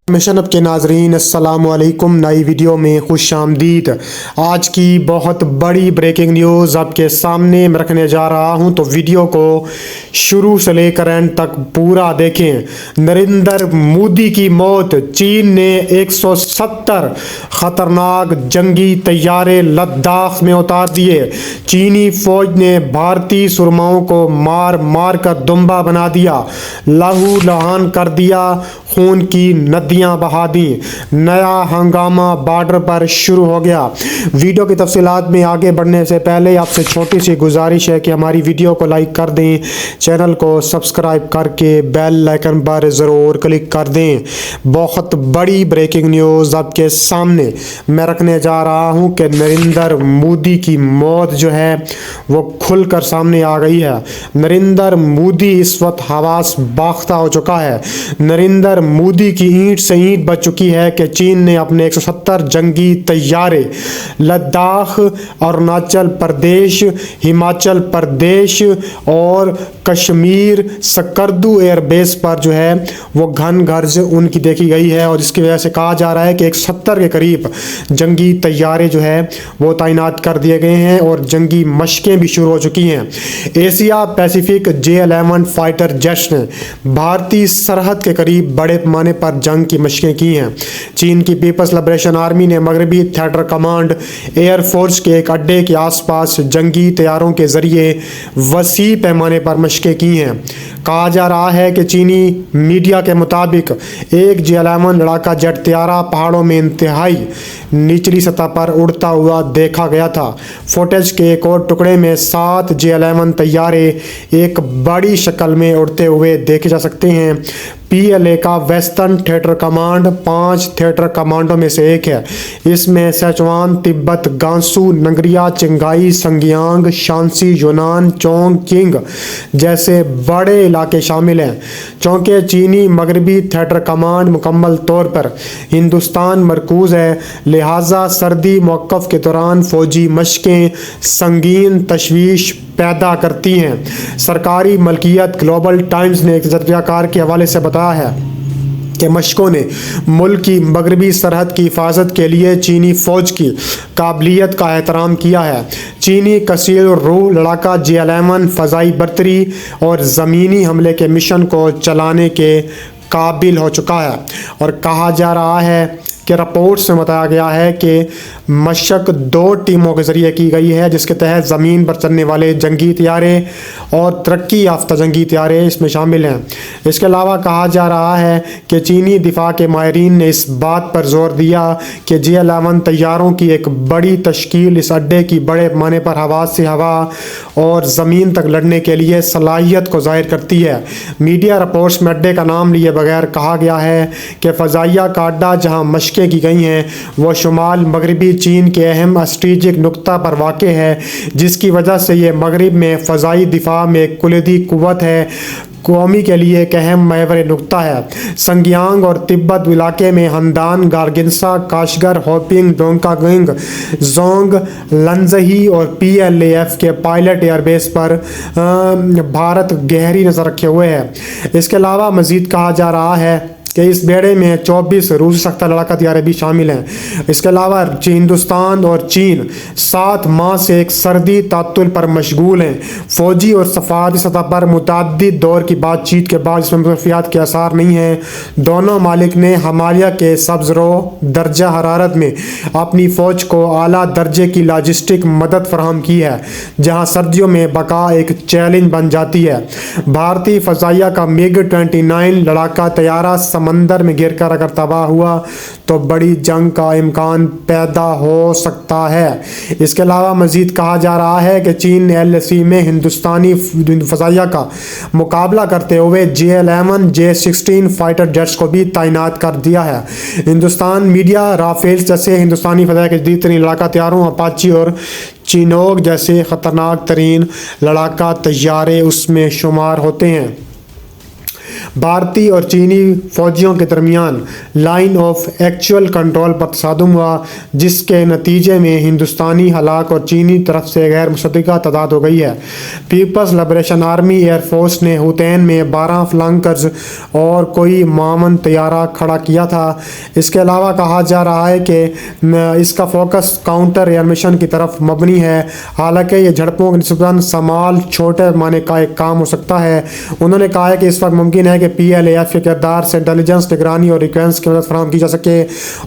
Mission up के नाजरीन अस्सलाम वालेकुम। नई वीडियो में खुश आमदीद। आज की बहुत बड़ी ब्रेकिंग न्यूज़ आपके सामने मैं रखने जा रहा हूं, तो वीडियो को शुरू से लेकर एंड तक पूरा देखें। नरेंद्र मोदी की मौत। चीन ने 170 खतरनाक जंगी तैयारे लद्दाख में उतार दिए। चीनी फौज ने भारतीय सुरमाओं को मार मार कर दुम्बा बना दिया, लहू लहान कर दिया, खून की नदियां बहा दी। नया हंगामा बॉर्डर पर शुरू हो गया। वीडियो की तफसीलात में आगे बढ़ने से पहले आपसे छोटी सी गुजारिश है कि हमारी वीडियो को लाइक कर दें, चैनल को सब्सक्राइब करके बेल आइकन पर ज़रूर क्लिक कर दें। बहुत बड़ी ब्रेकिंग न्यूज़ आपके सामने मैं रखने जा रहा हूं कि नरेंद्र मोदी की मौत जो है वो खुलकर सामने आ गई है। नरेंद्र मोदी इस वक्त हवास बाख्ता हो चुका है। नरेंद्र मोदी की ईंट से ईंट बच चुकी है कि चीन ने अपने 170 जंगी तैयारे लद्दाख, अरुणाचल प्रदेश, हिमाचल प्रदेश और कश्मीर स्कर्दू एयरबेस पर जो है वो घन गर्ज उनकी देखी गई है। और इसकी वजह से कहा जा रहा है कि 170 के करीब जंगी तैयारे जो है वो तैनात कर दिए गए हैं और जंगी मशकें भी शुरू हो चुकी हैं। Asia Pacific J-11 fighter jets ने भारतीय सरहद के करीब बड़े पैमाने पर जंग की मशकें की हैं। चीन की पीपल्स लिबरेशन आर्मी ने मगरबी थिएटर कमांड एयरफोर्स के एक अड्डे के आसपास जंगी तैयारों के जरिए वसी पैमाने पर मशकें की हैं। कहा जा रहा है कि चीनी मीडिया के मुताबिक एक J-11 लड़ाका जेट तैयारा पहाड़ों में इंतहाई निचली सतह पर उड़ता हुआ देखा गया था। फुटेज के एक और टुकड़े में 7 J-11 तैयारे एक बड़ी शक्ल में उड़ते हुए देखे जा सकते हैं। PLA का वेस्टर्न थिएटर कमांड 5 थिएटर कमांडों में से एक है। इसमें सेचुआन, तिब्बत, गांसू, नंगरिया, चिंगाई, संगियांग, शांसी, यूनान, चोंग किंग जैसे बड़े इलाके शामिल हैं। चूँकि चीनी मगरबी थिएटर कमांड मुकम्मल तौर पर हिंदुस्तान मरकूज़ है, लिहाजा सर्दी मौक़िफ़ के दौरान फ़ौजी मशकें संगीन तशवीश पैदा करती हैं। सरकारी मलकियत ग्लोबल टाइम्स ने एक तजर्बाकार के हवाले से बताया है कि मशकों ने मुल्क की मगरबी सरहद की हिफाजत के लिए चीनी फ़ौज की काबिलियत का एहतराम किया है। चीनी कसीर रूह लड़ाका J-11 फ़ज़ाई बर्तरी और ज़मीनी हमले के मिशन को चलाने के काबिल हो चुका है। और कहा जा रहा है कि रिपोर्ट्स में बताया गया है कि मशक 2 टीमों के ज़रिए की गई है, जिसके तहत ज़मीन पर चलने वाले जंगी तैयारे और तरक्की याफ्ता जंगी तैयारे इसमें शामिल हैं। इसके अलावा कहा जा रहा है कि चीनी दिफा के माहिरीन ने इस बात पर जोर दिया कि J-11 तैयारों की एक बड़ी तश्कील इस अड्डे की बड़े पैमाने पर हवा से हवा और ज़मीन तक लड़ने के लिए सलाहियत को ज़ाहिर करती है। मीडिया रिपोर्ट्स में अड्डे का नाम लिए बगैर कहा गया है कि फ़ज़ाइया का अड्डा जहाँ मशकें की गई हैं वो शुमाल मगरबी चीन के अहम स्ट्रेटेजिक नुक्ता पर वाक़ है, जिसकी वजह से ये मगरब में फ़ज़ाई दिफा में एक कुलीदी क़ुव्वत है, कौमी के लिए एक अहम महवर नुक्ता है। संगियांग और तिब्बत इलाके में हमदान, गारगिंसा, काशगर, होपिंग, डोंकागिंग, जोंग, लंजही और PLAF के पायलट एयरबेस पर भारत गहरी नज़र रखे हुए है। इसके अलावा मज़ीद कहा जा रहा है कि इस बेड़े में 24 रूसी सख्ता लड़ाका तैयारे भी शामिल हैं। इसके अलावा हिंदुस्तान और चीन 7 माह से एक सर्दी तातुल पर मशगूल हैं। फ़ौजी और सफारती सतह पर मुतअद्दिद दौर की बातचीत के बाद इसमें मुफ़ाहमत के आसार नहीं हैं। दोनों मालिक ने हिमालय के सब्ज़रो दर्जा हरारत में अपनी फ़ौज को आला दर्जे की लॉजिस्टिक मदद फराहम की है, जहाँ सर्दियों में बका एक चैलेंज बन जाती है। भारतीय फ़ज़ाइया का MiG-29 लड़ाका तैयारा समंदर में गिरकर अगर तबाह हुआ तो बड़ी जंग का इम्कान पैदा हो सकता है। इसके अलावा मज़ीद कहा जा रहा है कि चीन ने LAC में हिंदुस्तानी फ़ज़ाइया का मुकाबला करते हुए J-11 J-16 फाइटर जेट्स को भी तैनात कर दिया है। हिंदुस्तान मीडिया राफेल जैसे हिंदुस्तानी फ़ज़ाइया के जदीद तरीन लड़ाका तैयारों, अपाची और चिनोक जैसे ख़तरनाक तरीन लड़ाका तैयारे उसमें शुमार होते हैं। भारतीय और चीनी फौजियों के दरमियान लाइन ऑफ एक्चुअल कंट्रोल पर तसादुम हुआ, जिसके नतीजे में हिंदुस्तानी हलाक और चीनी तरफ से गैर मुसद्दिका तादाद हो गई है। पीपल्स लिबरेशन आर्मी एयरफोर्स ने हुतैन में 12 फ्लैंकर्स और कोई मामन तैयारा खड़ा किया था। इसके अलावा कहा जा रहा है कि इसका फोकस काउंटर एयर मिशन की तरफ मबनी है। हालांकि ये झड़पों के निस्बतन समाल छोटे पैमाने का एक काम हो सकता है। उन्होंने कहा है कि इस वक्त मुमकिन है कि PLAF के किरदार से इंटेलिजेंस, निगरानी और रिक्वेंस की मदद फराहम की जा सके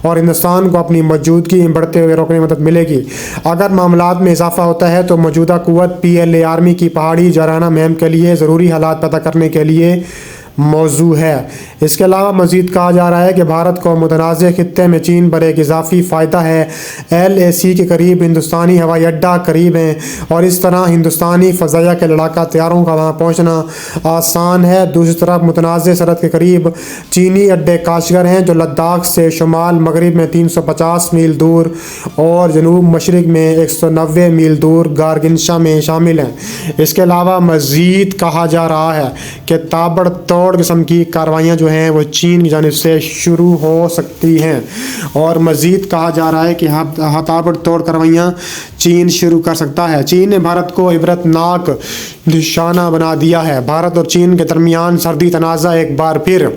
और हिंदुस्तान को अपनी मौजूदगी बढ़ते हुए रोकने में मदद मिलेगी। अगर मामलात में इजाफा होता है तो मौजूदा कुव्वत PLA आर्मी की पहाड़ी जाराना मुहिम के लिए ज़रूरी हालात पैदा करने के लिए मौजू है। इसके अलावा मज़ीद कहा जा रहा है कि भारत को मुतनाज़ खित्ते में चीन पर एक इजाफी फ़ायदा है। LAC के करीब हिंदुस्तानी हवाई अड्डा करीब है और इस तरह हिंदुस्तानी फ़ज़ाइया के लड़ाका तैयारों का वहाँ पहुँचना आसान है। दूसरी तरफ मुतनाज़ सरहद के करीब चीनी अड्डे काशगर हैं जो लद्दाख से शुमाल मगरब में 350 मील दूर और जनूब मशरक़ में 190 मील दूर गारगिनशा में शामिल हैं। इसके अलावा मज़ीद कहा जा रहा है कि ताबड़तोड़ किस्म की कार्रवाइयाँ जो हैं वो चीन की जानिब से शुरू हो सकती हैं और मज़ीद कहा जा रहा है कि ताबड़तोड़ कार्रवाइयाँ चीन शुरू कर सकता है। चीन ने भारत को इबरतनाक निशाना बना दिया है। भारत और चीन के दरमियान सर्दी तनाज़ा एक बार फिर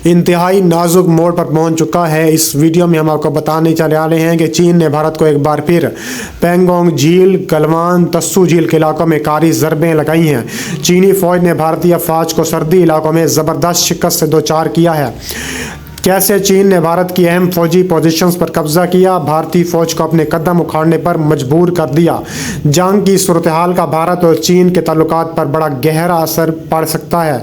इंतहाई नाजुक मोड़ पर पहुंच चुका है। इस वीडियो में हम आपको बताने चले आ रहे हैं कि चीन ने भारत को एक बार फिर पेंगोंग झील, गलवान, तस्सू झील के इलाकों में कारी ज़रबें लगाई हैं। चीनी फ़ौज ने भारतीय अफवाज को सर्दी इलाकों में ज़बरदस्त शिकस्त से दो चार किया है। कैसे चीन ने भारत की अहम फौजी पोजीशंस पर कब्जा किया, भारतीय फ़ौज को अपने कदम उखाड़ने पर मजबूर कर दिया। जंग की सूरत हाल का भारत और चीन के ताल्लुकात पर बड़ा गहरा असर पड़ सकता है।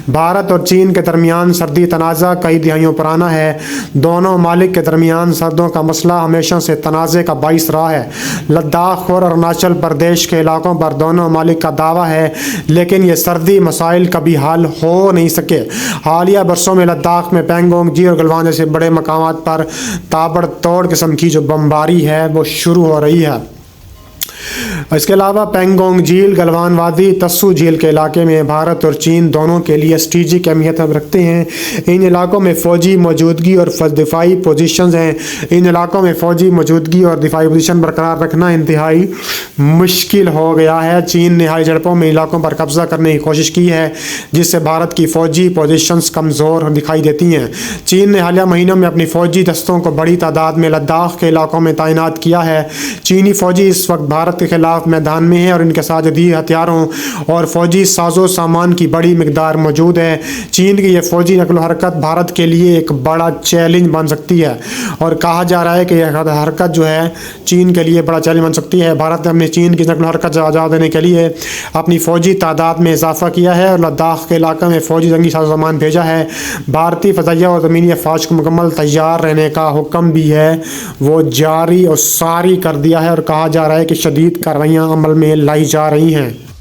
भारत और चीन के दरमियान सर्दी तनाज़ा कई दिहाइयों पुराना है। दोनों ममालिक के दरमियान सर्दों का मसला हमेशा से तनाज़े का बाइस रहा है। लद्दाख और अरुणाचल प्रदेश के इलाकों पर दोनों ममालिक का दावा है, लेकिन ये सर्दी मसाइल कभी हल हो नहीं सके। हालिया बरसों में लद्दाख में पेंगोंग झील गलवान जैसे बड़े मकामात पर ताबड़तोड़ किस्म की जो बमबारी है वो शुरू हो रही है। इसके अलावा पेंगोंग झील, गलवान वादी, तस्सू झील के इलाके में भारत और चीन दोनों के लिए स्ट्रेटेजिक अहमियत रखते हैं। इन इलाकों में फ़ौजी मौजूदगी और दिफाई पोजीशंस हैं। इन इलाकों में फ़ौजी मौजूदगी और दिफाई पोजीशन बरकरार रखना इंतहाई मुश्किल हो गया है। चीन ने हाई झड़पों में इलाकों पर कब्जा करने की कोशिश की है, जिससे भारत की फ़ौजी पोजीशंस कमज़ोर दिखाई देती हैं। चीन ने हालिया महीनों में अपनी फ़ौजी दस्तों को बड़ी तादाद में लद्दाख के इलाकों में तैनात किया है। चीनी फ़ौजी इस वक्त भारत के खिलाफ मैदान में है और इनके साथ जदीद हथियारों और फौजी साजो सामान की बड़ी मिकदार मौजूद है। चीन की यह फौजी नकल हरकत भारत के लिए एक बड़ा चैलेंज बन सकती है और कहा जा रहा है कि यह हरकत जो है चीन के लिए बड़ा चैलेंज बन सकती है। भारत ने अपने चीन की नकल हरकत आज़ाद देने के लिए अपनी फौजी तादाद में इजाफा किया है और लद्दाख के इलाके में फौजी जंगी साजो सामान भेजा है। भारतीय फ़ज़ाइया और ज़मीनी अफवाज को मुकम्मल तैयार रहने का हुक्म भी है वो जारी और सारी कर दिया है और कहा जा रहा है कि शदीद कार्रवाइयाँ अमल में लाई जा रही हैं।